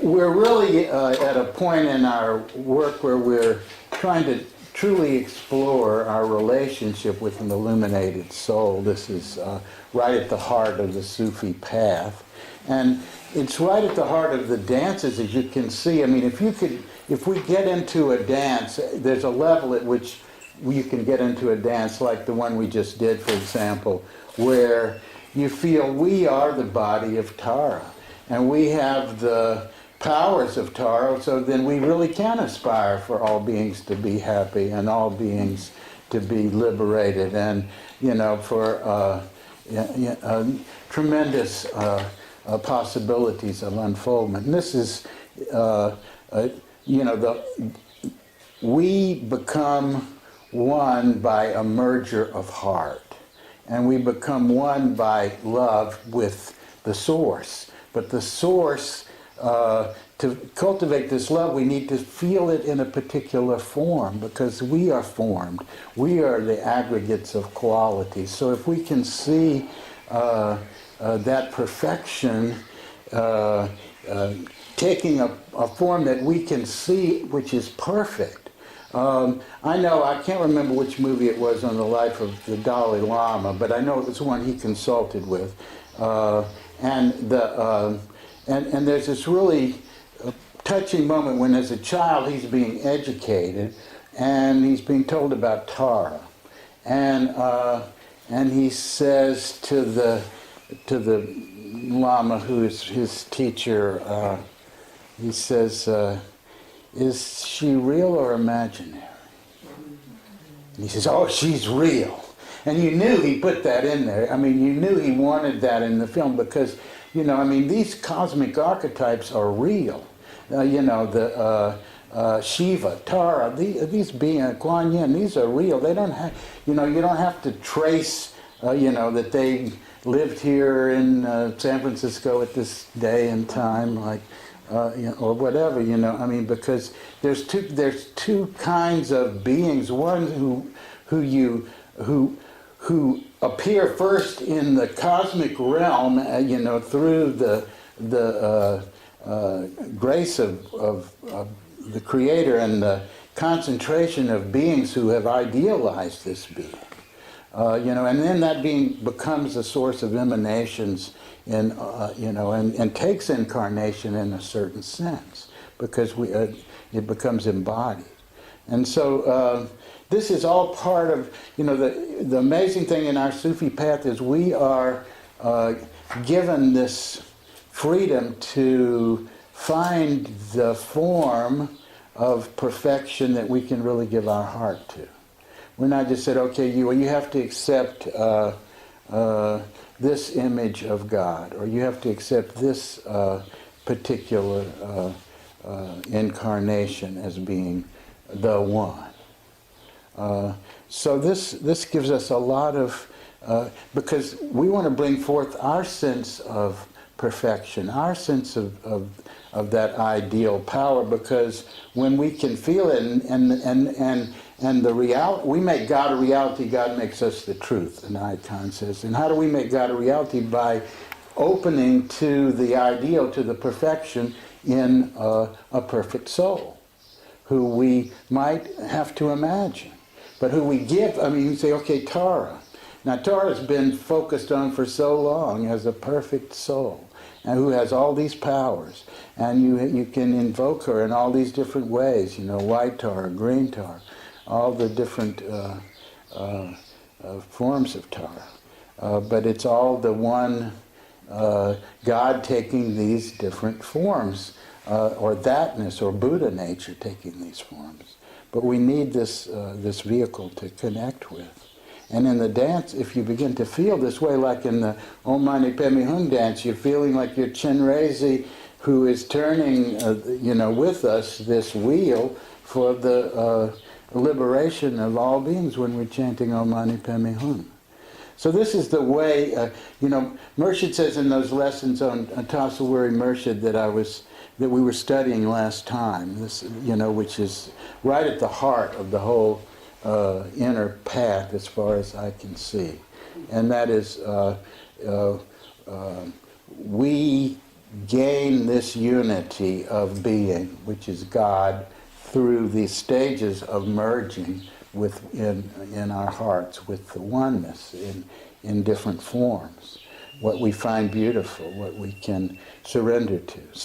we're really at a point in our work where we're trying to truly explore our relationship with an illuminated soul. This is right at the heart of the Sufi path. And it's right at the heart of the dances, as you can see. I mean, if we get into a dance, there's a level at which you can get into a dance like the one we just did, for example, where you feel we are the body of Tara, and we have the powers of Tara, so then we really can aspire for all beings to be happy and all beings to be liberated, and, you know, for tremendous possibilities of unfoldment. And this is, you know, we become one by a merger of heart, and we become one by love with the source. But the source, to cultivate this love, we need to feel it in a particular form, because we are formed. We are the aggregates of qualities. So if we can see that perfection taking a form that we can see, which is perfect. I know, I can't remember which movie it was on the life of the Dalai Lama, but I know it was one he consulted with. And there's this really touching moment when, as a child, he's being educated and he's being told about Tara, and he says to the Lama, who is his teacher, he says, "Is she real or imaginary?" And he says, "Oh, she's real." And you knew he put that in there. I mean, you knew he wanted that in the film because, you know, I mean, these cosmic archetypes are real. You know, the Shiva, Tara, these beings, Kuan Yin, these are real. They don't have, you know, you don't have to trace, you know, that they lived here in San Francisco at this day and time, like, you know, or whatever, you know. I mean, because there's two kinds of beings. One who appear first in the cosmic realm, you know, through the grace of the Creator and the concentration of beings who have idealized this being. You know, and then that being becomes a source of emanations in, you know, and takes incarnation in a certain sense, because it becomes embodied. And so this is all part of, you know, the amazing thing in our Sufi path is we are given this freedom to find the form of perfection that we can really give our heart to. We're not just said, okay, you have to accept this image of God, or you have to accept this particular incarnation as being the one. So this gives us a lot of, because we want to bring forth our sense of perfection, our sense of that ideal power, because when we can feel it and the reality, we make God a reality, God makes us the truth, an icon says. And how do we make God a reality? By opening to the ideal, to the perfection in a perfect soul, who we might have to imagine, but who we give. I mean, you say, okay, Tara. Now, Tara's been focused on for so long as a perfect soul, and who has all these powers, and you can invoke her in all these different ways, you know, white Tara, green Tara, all the different forms of Tara. But it's all the one God taking these different forms, or thatness, or Buddha nature taking these forms. But we need this vehicle to connect with. And in the dance, if you begin to feel this way, like in the Om Mani Padme Hum dance, you're feeling like you're Chenrezig, who is turning, you know, with us this wheel for the liberation of all beings when we're chanting Om Mani Padme Hum. So this is the way, you know, Murshid says in those lessons on Tasawwuri Murshid that we were studying last time, this, you know, which is right at the heart of the whole inner path as far as I can see. And that is, we gain this unity of being, which is God, through these stages of merging in our hearts with the oneness in different forms. What we find beautiful, what we can surrender to.